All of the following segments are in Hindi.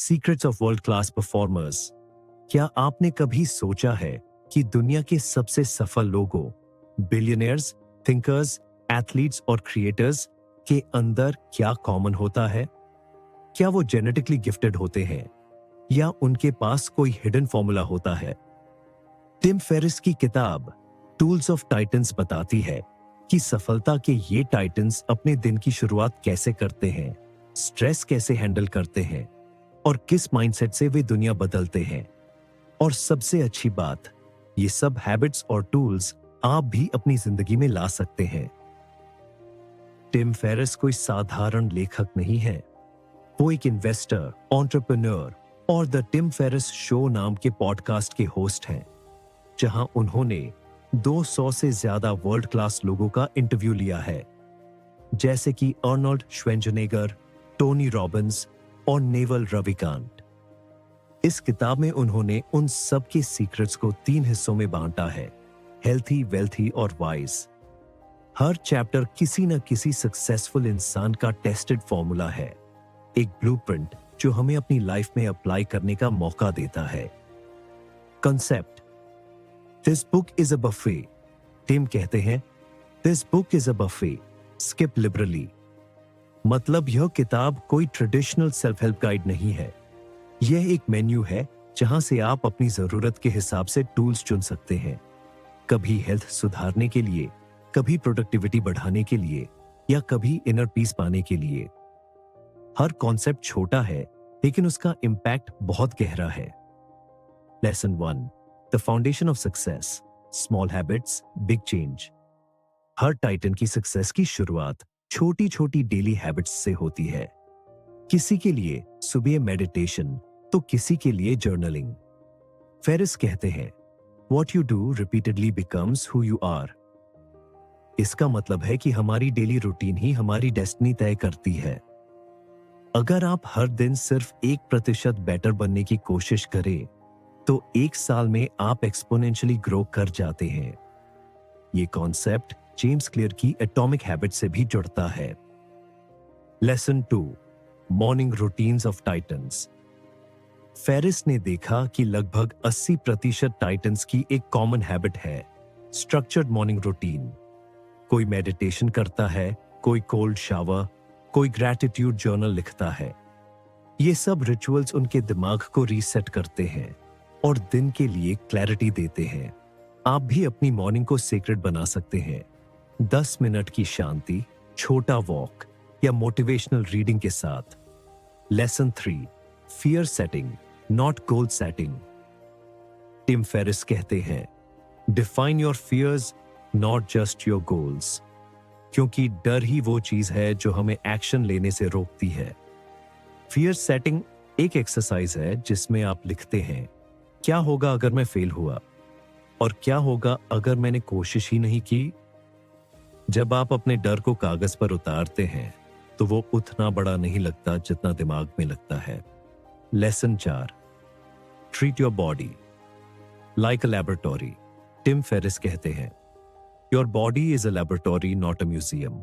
Secrets of world class performers. क्या आपने कभी सोचा है कि दुनिया के सबसे सफल लोगों, बिलियनियर्स, थिंकर्स, एथलीट्स और क्रिएटर्स के अंदर क्या कॉमन होता है? क्या वो जेनेटिकली गिफ्टेड होते हैं या उनके पास कोई हिडन फॉर्मूला होता है? टिम फेरिस की किताब टूल्स ऑफ टाइटन्स बताती है कि सफलता के ये टाइटन्स अपने दिन की शुरुआत कैसे करते हैं, स्ट्रेस कैसे हैंडल करते हैं और किस माइंडसेट से वे दुनिया बदलते हैं। और सबसे अच्छी बात, ये सब हैबिट्स और टूल्स आप भी अपनी जिंदगी में ला सकते हैं। टिम फेरिस कोई साधारण लेखक नहीं है। वो एक इन्वेस्टर, एंटरप्रेन्योर और द टिम फेरिस शो नाम के पॉडकास्ट के होस्ट हैं, जहां उन्होंने 200 से ज्यादा वर्ल्ड क्लास लोगों का इंटरव्यू लिया है, जैसे कि अर्नोल्ड श्वेंजनेगर, टोनी रॉबिन्स और नेवल रविकांत। इस किताब में उन्होंने उन सब के सीक्रेट्स को 3 हिस्सों में बांटा है: हेल्थी, वेल्थी और वाइज। हर चैप्टर किसी न किसी सक्सेसफुल इंसान का टेस्टेड फॉर्मूला है, एक ब्लूप्रिंट जो हमें अपनी लाइफ में अप्लाई करने का मौका देता है। Concept: this book is a buffet. Tim कहते हैं, this book is a buffet, skip liberally. मतलब यह किताब कोई ट्रेडिशनल सेल्फ हेल्प गाइड नहीं है। यह एक मेन्यू है जहां से आप अपनी जरूरत के हिसाब से टूल्स चुन सकते हैं, कभी हेल्थ सुधारने के लिए, कभी प्रोडक्टिविटी बढ़ाने के लिए या कभी इनर पीस पाने के लिए। हर कॉन्सेप्ट छोटा है लेकिन उसका इंपैक्ट बहुत गहरा है। Lesson 1, the foundation of success, small habits, big change. Her Titan की सक्सेस की शुरुआत छोटी छोटी डेली हैबिट्स से होती है। किसी के लिए सुबह मेडिटेशन तो किसी के लिए जर्नलिंग। फेरिस कहते हैं, what you do repeatedly becomes who you are. इसका मतलब है कि हमारी डेली रूटीन ही हमारी डेस्टिनी तय करती है। अगर आप हर दिन सिर्फ 1% बेटर बनने की कोशिश करें तो 1 साल में आप एक्सपोनेंशियली ग्रो कर जाते हैं। ये कॉन्सेप्ट जेम्स क्लियर की एटॉमिक हैबिट से भी जुड़ता है। Lesson 2, morning routines of titans. Ferris ने देखा कि लगभग 80% टाइटन्स की एक कॉमन हैबिट है, स्ट्रक्चर्ड मॉर्निंग रूटीन। कोई मेडिटेशन करता है, कोई कोल्ड शावर, कोई ग्रैटिट्यूड जर्नल लिखता है। ये सब रिचुअल्स उनके दिमाग को रीसेट करते हैं और दिन के लिए क्लैरिटी देते हैं। आप भी अपनी मॉर्निंग को सीक्रेट बना सकते हैं। 10 मिनट की शांति, छोटा वॉक या मोटिवेशनल रीडिंग के साथ। Lesson 3, fear setting, not goal setting. Tim Ferris कहते हैं, define your fears, not just your goals. क्योंकि डर ही वो चीज है जो हमें एक्शन लेने से रोकती है। फियर सेटिंग एक एक्सरसाइज है जिसमें आप लिखते हैं, क्या होगा अगर मैं फेल हुआ और क्या होगा अगर मैंने कोशिश ही नहीं की। जब आप अपने डर को कागज पर उतारते हैं तो वो उतना बड़ा नहीं लगता जितना दिमाग में लगता है। Lesson 4, treat your body like a laboratory. Tim Ferris कहते हैं, your body is a laboratory not a museum.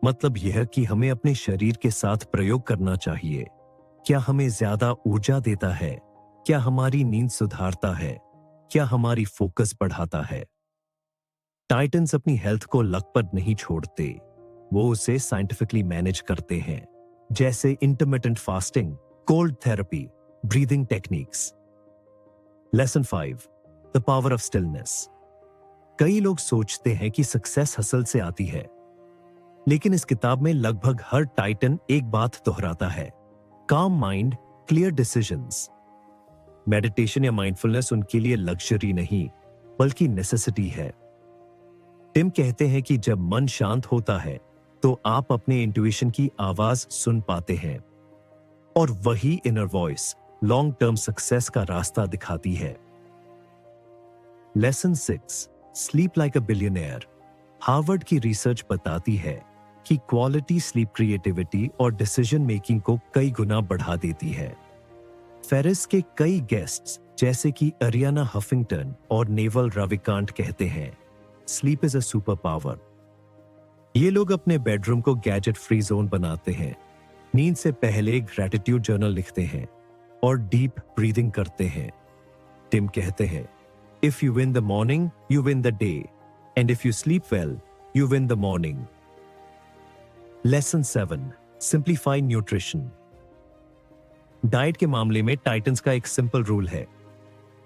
मतलब यह कि हमें अपने शरीर के साथ प्रयोग करना चाहिए। क्या हमें ज्यादा ऊर्जा देता है? क्या हमारी नींद सुधारता है? क्या हमारी फोकस बढ़ाता है? टाइटन्स अपनी हेल्थ को लक पर नहीं छोड़ते, वो उसे साइंटिफिकली मैनेज करते हैं, जैसे intermittent fasting, cold therapy, breathing techniques. Lesson 5, the power of stillness. कई लोग सोचते हैं कि सक्सेस हसल से आती है, लेकिन इस किताब में लगभग हर टाइटन एक बात दोहराता है, काम माइंड, क्लियर डिसीजंस। मेडिटेशन या माइंडफुलनेस उनके लिए लग्जरी नहीं बल्कि नेसेसिटी है। टिम कहते हैं कि जब मन शांत होता है तो आप अपने इंट्यूशन की आवाज सुन पाते हैं और वही inner voice long term success का रास्ता दिखाती है। लेसन 6, स्लीप लाइक अ बिलियनियर। हार्वर्ड की रिसर्च बताती है कि क्वालिटी स्लीप क्रिएटिविटी और डिसीजन मेकिंग को कई गुना बढ़ा देती है। फेरिस के कई गेस्ट्स जैसे कि अरियाना हफिंगटन और नेवल रविकांत कहते हैं, sleep is a super power. ये लोग अपने बेडरूम को गैजेट फ्री जोन बनाते हैं, नींद से पहले ग्रैटिट्यूड जर्नल लिखते हैं और डीप ब्रीदिंग करते हैं। टिम कहते हैं, if you win the morning you win the day, and if you sleep well you win the morning. Lesson 7, simplify nutrition. Diet के मामले में टाइटन्स का एक सिंपल रूल है,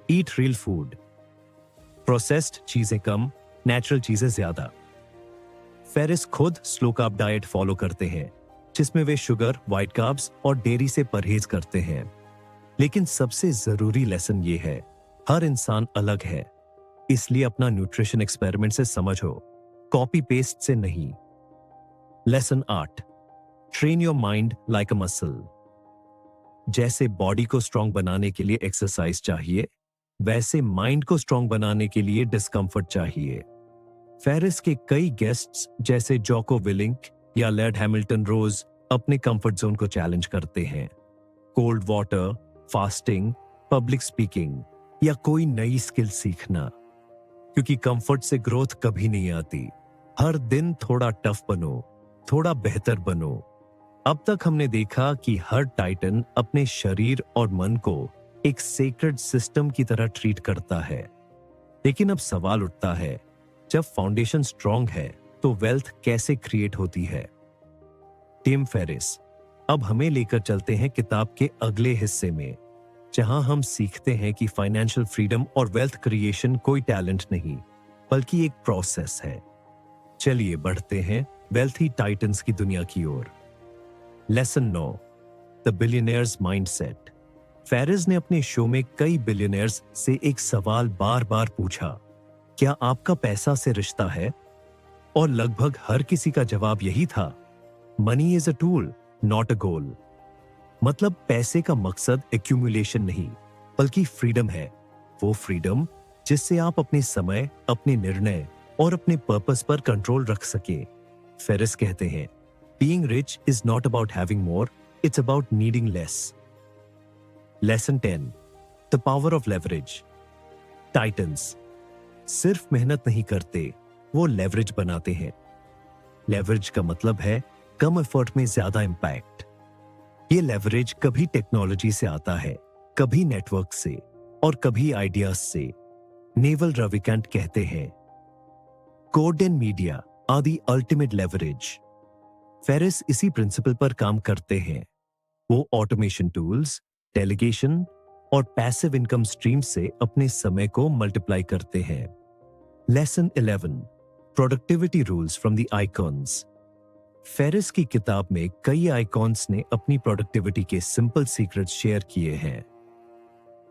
ईट रियल फूड, प्रोसेस्ड चीजें कम, नेचुरल चीजें ज्यादा। फेरिस खुद स्लो कार्ब डाइट फॉलो करते हैं, जिसमें वे शुगर, व्हाइट कार्ब्स और डेयरी से परहेज करते हैं। लेकिन सबसे जरूरी लेसन ये है, हर इंसान अलग है, इसलिए अपना न्यूट्रिशन एक्सपेरिमेंट से समझो, कॉपी पेस्ट से नहीं। Lesson 8, train your mind like a muscle. जैसे बॉडी को स्ट्रांग बनाने के लिए एक्सरसाइज चाहिए, वैसे माइंड को स्ट्रांग बनाने के लिए डिस्कंफर्ट चाहिए। फेरिस के कई गेस्ट्स जैसे जोको विलिंग या लैर्ड हैमिल्टन रोज अपने कंफर्ट जोन को चैलेंज करते हैं। Cold water, fasting, public speaking या कोई नई स्किल सीखना, क्योंकि कंफर्ट से ग्रोथ कभी नहीं आती। हर दिन थोड़ा टफ बनो, थोड़ा बेहतर बनो। अब तक हमने देखा कि हर टाइटन अपने शरीर और मन को एक सेक्रेड सिस्टम की तरह ट्रीट करता है। लेकिन अब सवाल उठता है, जब फाउंडेशन स्ट्रांग है तो वेल्थ कैसे क्रिएट होती है? टिम फेरिस अब हमें लेकर चलते हैं किताब के अगले हिस्से में, जहां हम सीखते हैं कि फाइनेंशियल फ्रीडम और वेल्थ क्रिएशन कोई टैलेंट नहीं, बल्कि एक प्रोसेस है। चलिए बढ़ते हैं वेल्थी टाइटन्स की दुनिया की ओर। Lesson 9, the billionaires mindset. Ferriss ने अपने शो में कई बिलियनियर्स से एक सवाल बार बार पूछा, क्या आपका पैसा से रिश्ता है? और लगभग हर किसी का जवाब यही था, money is a tool not a goal. मतलब पैसे का मकसद एक्यूमुलेशन नहीं, बल्कि फ्रीडम है। वो फ्रीडम जिससे आप अपने समय, अपने निर्णय और अपने पर्पस पर कंट्रोल रख सके। फेरिस कहते हैं, being rich is not about having more, it's about needing less. Lesson 10, the power of leverage. Titans सिर्फ मेहनत नहीं करते, वो लेवरेज बनाते हैं। लेवरेज का मतलब है कम एफर्ट में ज्यादा इंपैक्ट। ये लेवरेज कभी टेक्नोलॉजी से आता है, कभी नेटवर्क से और कभी आइडियाज से। नेवल रविकांत कहते हैं, code and media are the ultimate leverage. Ferris इसी प्रिंसिपल पर काम करते हैं। वो ऑटोमेशन टूल्स, डेलीगेशन और पैसिव इनकम स्ट्रीम से अपने समय को मल्टीप्लाई करते हैं। Lesson 11, productivity rules from the icons. Ferris की किताब में कई आइकॉन्स ने अपनी प्रोडक्टिविटी के सिंपल सीक्रेट्स शेयर किए हैं।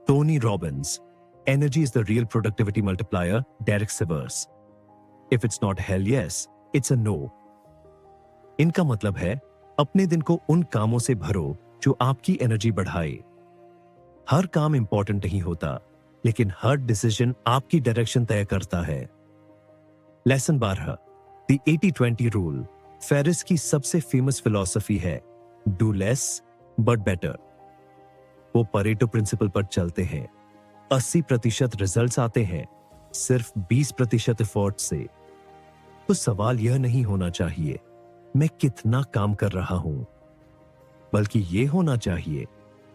Tony Robbins, energy is the real productivity multiplier. Derek Sivers, if it's not hell yes, it's a no. इनका मतलब है, अपने दिन को उन कामों से भरो जो आपकी एनर्जी बढ़ाए। हर काम इंपॉर्टेंट नहीं होता, लेकिन हर डिसीजन आपकी डायरेक्शन तय करता है। Lesson 12, the 80-20 rule. फेरिस की सबसे फेमस फिलॉसफी है, डू लेस बट बेटर। वो परेटो प्रिंसिपल पर चलते हैं। 80% रिजल्ट्स आते हैं सिर्फ 20% एफर्ट से। तो सवाल यह नहीं होना चाहिए, मैं कितना काम कर रहा हूं, बल्कि यह होना चाहिए,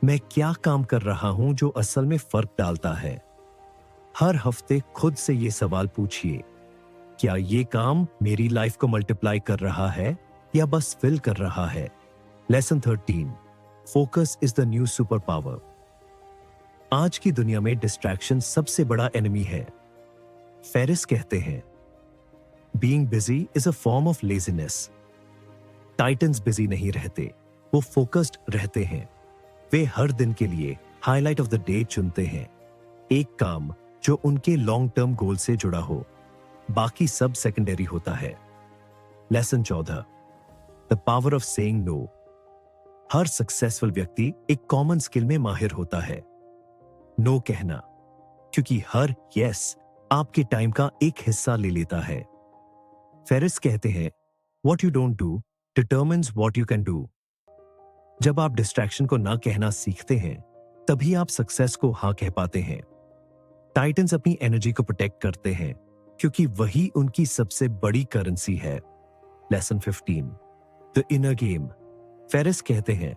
मैं क्या काम कर रहा हूं जो असल में फर्क डालता है। हर हफ्ते खुद से यह सवाल पूछिए, क्या यह काम मेरी लाइफ को मल्टीप्लाई कर रहा है या बस फिल कर रहा है? Lesson 13, focus is the new super power. आज की दुनिया में डिस्ट्रैक्शन सबसे बड़ा एनिमी है। फेरिस कहते हैं, being busy is a form of laziness. Titans busy नहीं रहते, वो फोकस्ड रहते हैं। वे हर दिन के लिए हाईलाइट ऑफ द डे चुनते हैं, एक काम जो उनके लॉन्ग टर्म गोल से जुड़ा हो, बाकी सब सेकेंडरी होता है। Lesson 14, the power of saying no. हर सक्सेसफुल व्यक्ति एक कॉमन स्किल में माहिर होता है, नो कहना, क्योंकि हर यस आपके टाइम का एक हिस्सा ले लेता है। फेरिस कहते हैं, what you don't do determines what you can do. जब आप डिस्ट्रैक्शन को ना कहना सीखते हैं, तभी आप सक्सेस को हाँ कह पाते हैं। टाइटन्स अपनी एनर्जी को प्रोटेक्ट करते हैं, क्योंकि वही उनकी सबसे बड़ी करेंसी है। Lesson 15, the inner game. Ferris कहते हैं,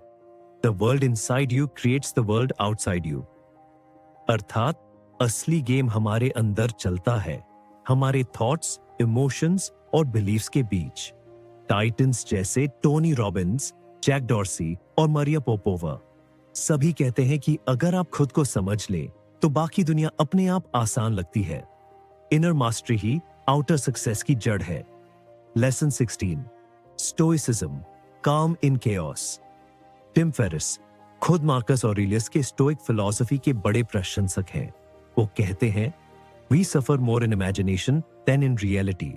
the world inside you creates the world outside you. अर्थात असली गेम हमारे अंदर चलता है, हमारे थॉट्स, इमोशंस और बिलीव्स के बीच। टाइटन्स जैसे टोनी रॉबिन्स, जैक डॉर्सी और मारिया पोपोवा सभी कहते हैं कि अगर आप खुद को समझ लें तो बाकी दुनिया अपने आप आसान लगती है। इनर मास्टरी ही आउटर सक्सेस की जड़ है। Lesson 16, stoicism, calm in chaos. Tim Ferris खुद मार्कस ऑरेलियस के स्टोइक फिलॉसफी के बड़े प्रशंसक हैं। वो कहते हैं, we suffer more in imagination than in reality.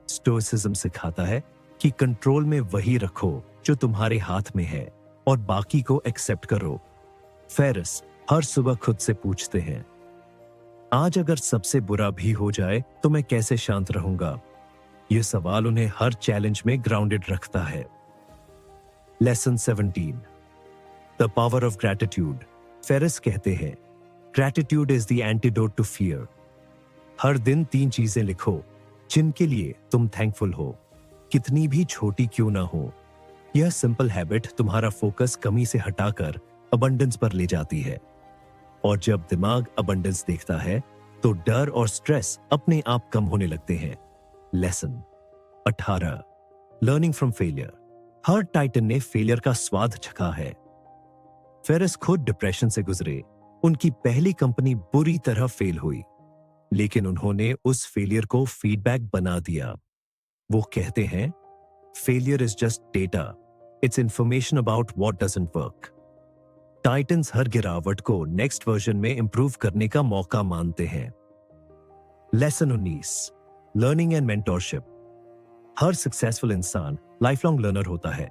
Stoicism सिखाता है कि कंट्रोल में वही रखो जो तुम्हारे हाथ में है और बाकी को एक्सेप्ट करो। फेरिस हर सुबह खुद से पूछते हैं, आज अगर सबसे बुरा भी हो जाए तो मैं कैसे शांत रहूंगा? यह सवाल उन्हें हर चैलेंज में ग्राउंडेड रखता है। Lesson 17, the power of gratitude. Ferriss कहते हैं, gratitude is the antidote to fear. हर दिन 3 चीजें लिखो जिनके लिए तुम थैंकफुल हो, कितनी भी छोटी क्यों ना हो। यह सिंपल हैबिट तुम्हारा फोकस कमी से हटाकर अबंडेंस पर ले जाती है। और जब दिमाग अबंडेंस देखता है तो डर और स्ट्रेस अपने आप कम होने लगते हैं। Lesson 18, learning from failure. Her Titan ने फेलियर का स्वाद चखा है। फेरिस खुद डिप्रेशन से गुजरे। उनकी पहली कंपनी बुरी तरह फेल हुई, लेकिन उन्होंने उस फेलियर को फीडबैक बना दिया। वो कहते हैं, failure is just data, it's information about what doesn't work. Titans हर गिरावट को नेक्स्ट वर्जन में इंप्रूव करने का मौका मानते हैं। Lesson 19, learning and mentorship. Her successful इंसान लाइफ लॉन्ग लर्नर होता है।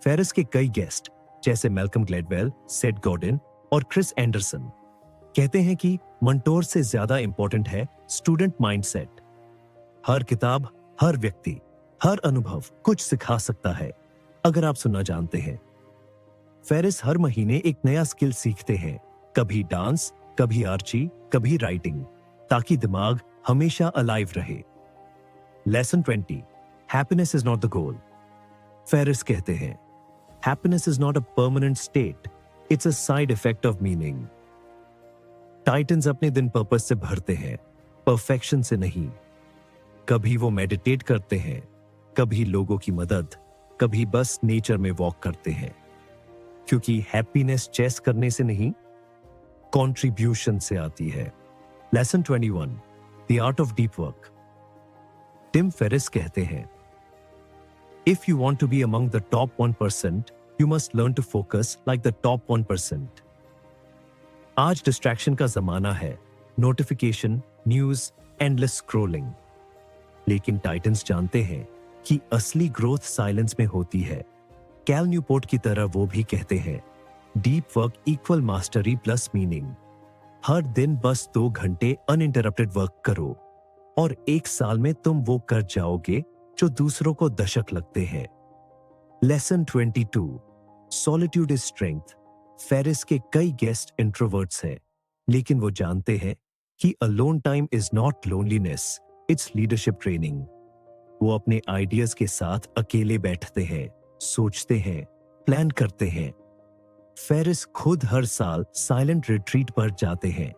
फेरिस के कई गेस्ट जैसे मैल्कम ग्लैडवेल, सेड गॉर्डन और क्रिस एंडरसन कहते हैं कि मंटोर से ज्यादा इंपॉर्टेंट है स्टूडेंट माइंडसेट। हर किताब, हर व्यक्ति, हर अनुभव कुछ सिखा सकता है अगर आप सुनना जानते हैं। फेरिस हर महीने एक नया स्किल सीखते हैं, कभी डांस, कभी आर्ची, कभी राइटिंग, ताकि दिमाग हमेशा अलाइव रहे। Lesson 20, happiness is not the goal. Ferris कहते हैं, happiness is not a permanent state, it's a side effect of meaning. Titans अपने दिन पर्पस से भरते हैं, परफेक्शन से नहीं। कभी वो मेडिटेट करते हैं, कभी लोगों की मदद, कभी बस नेचर में वॉक करते हैं। क्योंकि हैप्पीनेस चेस करने से नहीं, कंट्रीब्यूशन से आती है। Lesson 21, the art of deep work. Tim Ferris कहते हैं, if you want to be among the top 1%, you must learn to focus like the top 1%। आज डिस्ट्रैक्शन का जमाना है, नोटिफिकेशन, न्यूज, एंडलेस स्क्रॉलिंग। लेकिन टाइटन्स जानते हैं कि असली ग्रोथ साइलेंस में होती है। कैल न्यूपोर्ट की तरह वो भी कहते हैं, deep work equal mastery plus meaning. हर दिन बस 2 घंटे अनइंटरप्टेड वर्क करो और 1 साल में तुम वो कर जाओगे जो दूसरों को दशक लगते हैं। Lesson 22, solitude is strength. Ferris के कई गेस्ट इंट्रोवर्ट्स हैं, लेकिन वो जानते हैं कि alone time is not loneliness, it's leadership training. वो अपने आइडियाज के साथ अकेले बैठते हैं, सोचते हैं, प्लान करते हैं। फेरिस खुद हर साल साइलेंट रिट्रीट पर जाते हैं,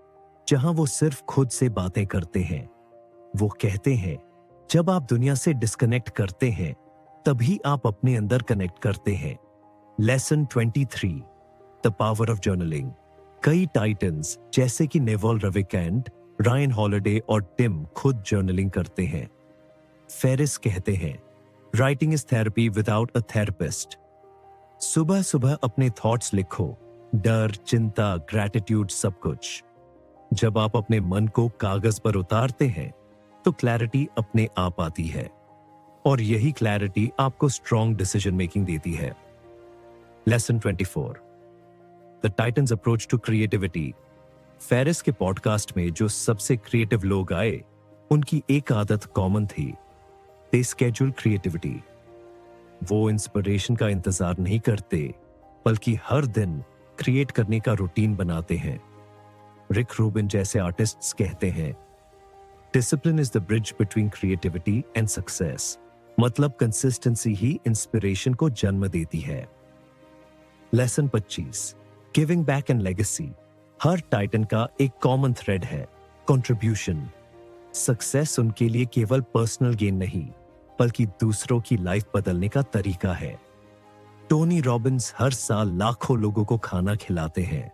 जहां वो सिर्फ खुद से बातें करते हैं। वो कहते हैं, जब आप दुनिया से डिस्कनेक्ट करते हैं, तभी आप अपने अंदर कनेक्ट करते हैं। Lesson 23, the power of journaling. कई टाइटन्स जैसे कि नेवल रविकांत, रायन हॉलिडे और टिम खुद जर्नलिंग करते हैं। फेरिस कहते हैं, writing is therapy without a therapist. सुबह सुबह अपने थॉट्स लिखो, डर, चिंता, ग्रैटिट्यूड, सब कुछ। जब आप अपने मन को कागज पर उतारते हैं तो क्लैरिटी अपने आप आती है, और यही क्लैरिटी आपको स्ट्रॉन्ग डिसीजन मेकिंग देती है। Lesson 24, the titans approach to creativity. Ferris के पॉडकास्ट में जो सबसे क्रिएटिव लोग आए, उनकी एक आदत कॉमन थी, दे स्केड्यूल क्रिएटिविटी। वो इंस्पिरेशन का इंतजार नहीं करते, बल्कि हर दिन क्रिएट करने का रूटीन बनाते हैं। रिक रूबिन जैसे आर्टिस्ट्स कहते हैं, discipline is the bridge between creativity and success. मतलब कंसिस्टेंसी ही इंस्पिरेशन को जन्म देती है। Lesson 25, giving back and legacy. Her Titan का एक कॉमन थ्रेड है, कंट्रीब्यूशन। सक्सेस उनके लिए केवल पर्सनल गेन नहीं, बल्कि दूसरों की लाइफ बदलने का तरीका है। टोनी रॉबिन्स हर साल लाखों लोगों को खाना खिलाते हैं।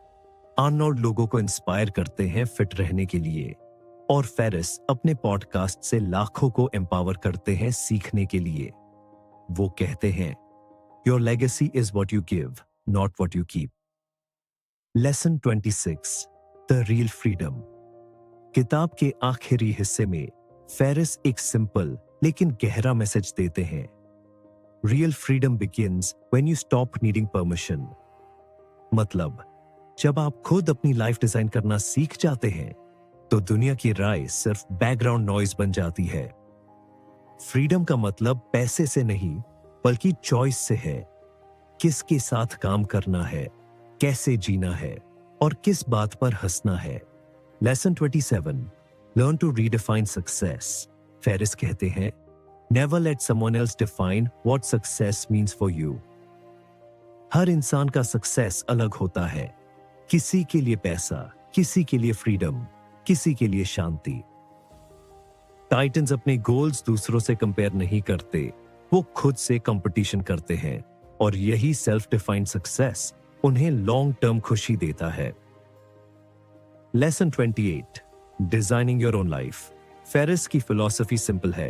आर्नोल्ड लोगों को इंस्पायर करते हैं फिट रहने के लिए, और फेरिस अपने पॉडकास्ट से लाखों को एम्पावर करते हैं सीखने के लिए। वो कहते हैं, your legacy is what you give, not what you keep. Lesson 26, the real freedom. किताब के आखिरी हिस्से में फेरिस एक सिंपल लेकिन गहरा मैसेज देते हैं। Real freedom begins when you stop needing permission. मतलब, जब आप खुद अपनी लाइफ डिजाइन करना सीख जाते हैं तो दुनिया की राय सिर्फ बैकग्राउंड नॉइज बन जाती है। फ्रीडम का मतलब पैसे से नहीं, बल्कि चॉइस से है। किसके साथ काम करना है, कैसे जीना है, और किस बात पर हंसना है। Lesson 27, learn to redefine success. Ferriss कहते हैं, never let someone else define what success means for you. हर इंसान का सक्सेस अलग होता है। किसी के लिए पैसा, किसी के लिए फ्रीडम, किसी के लिए शांति। टाइटन्स अपने गोल्स दूसरों से कंपेयर नहीं करते, वो खुद से कंपटीशन करते हैं, और यही सेल्फ डिफाइंड सक्सेस उन्हें लॉन्ग टर्म खुशी देता है। Lesson 28, designing your own life. Ferris की फिलॉसफी सिंपल है,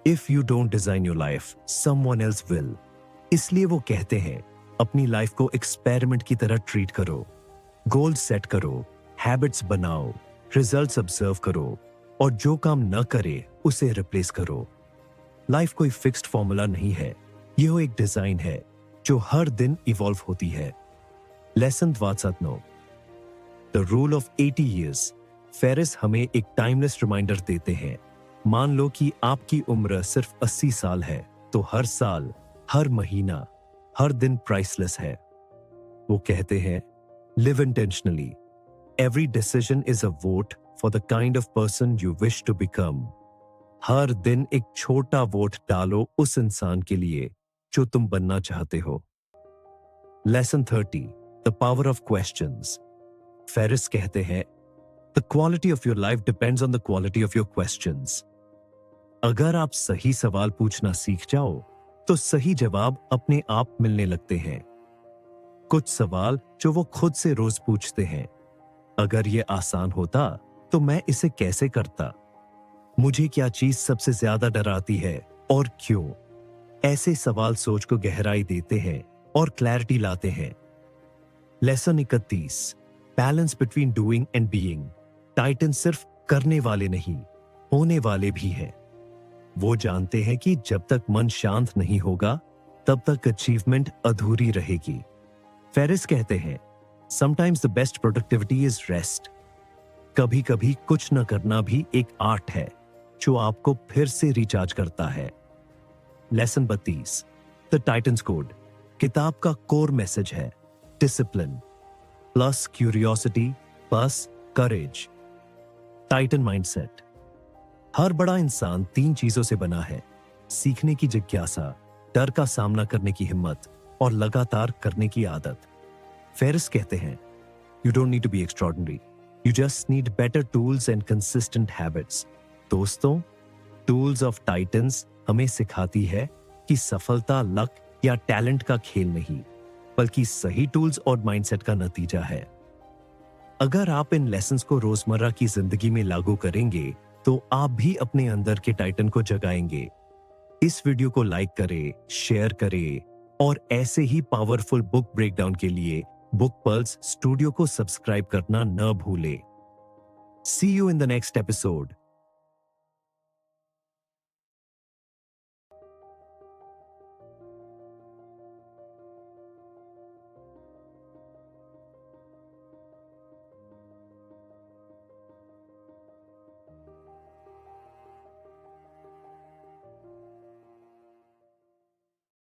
if you don't design your life, someone else will. इसलिए वो कहते हैं, अपनी लाइफ को एक्सपेरिमेंट की तरह ट्रीट करो। गोल सेट करो, हैबिट्स बनाओ, रिजल्ट्स ऑब्जर्व करो, और जो काम न करे उसे रिप्लेस करो। लाइफ कोई फिक्स्ड फॉर्मूला नहीं है, यह एक डिजाइन है जो हर दिन इवॉल्व होती है। Lesson 29, the rule of 80 years. Ferris हमें एक टाइमलेस रिमाइंडर देते हैं। मान लो कि आपकी उम्र सिर्फ 80 साल है, तो हर साल, हर महीना, हर दिन प्राइसलेस है। वो कहते हैं, live intentionally. Every decision is a vote for the kind of person you wish to become. हर दिन एक छोटा वोट डालो उस इंसान के लिए जो तुम बनना चाहते हो। Lesson 30, the power of questions. Ferris कहते हैं, the quality of your life depends on the quality of your questions. अगर आप सही सवाल पूछना सीख जाओ तो सही जवाब अपने आप मिलने लगते हैं। कुछ सवाल जो वो खुद से रोज पूछते हैं, अगर ये आसान होता तो मैं इसे कैसे करता, मुझे क्या चीज सबसे ज्यादा डराती है और क्यों। ऐसे सवाल सोच को गहराई देते हैं और क्लैरिटी लाते हैं। Lesson 31, balance between doing and being. Titan सिर्फ करने वाले नहीं, होने वाले भी हैं। वो जानते हैं कि जब तक मन शांत नहीं होगा तब तक अचीवमेंट अधूरी रहेगी। फेरिस कहते हैं, sometimes the best productivity is rest. कभी कभी कुछ न करना भी एक आर्ट है जो आपको फिर से रिचार्ज करता है। Lesson 32, the Titans code. किताब का कोर मैसेज है, discipline plus curiosity plus courage. Titan mindset. हर बड़ा इंसान 3 चीजों से बना है, सीखने की जिज्ञासा, डर का सामना करने की हिम्मत, और लगातार करने की आदत। फेरिस कहते हैं, you don't need to be extraordinary, you just need better tools and consistent habits. दोस्तों, टूल्स ऑफ टाइटन्स हमें सिखाती है कि सफलता लक या टैलेंट का खेल नहीं, बल्कि सही टूल्स और माइंडसेट का नतीजा है। अगर आप इन लेसन्स को रोजमर्रा की जिंदगी में लागू करेंगे तो आप भी अपने अंदर के टाइटन को जगाएंगे। इस वीडियो को लाइक करें, शेयर करें, और ऐसे ही पावरफुल बुक ब्रेकडाउन के लिए बुक पल्स स्टूडियो को सब्सक्राइब करना न भूलें। See you in the next episode.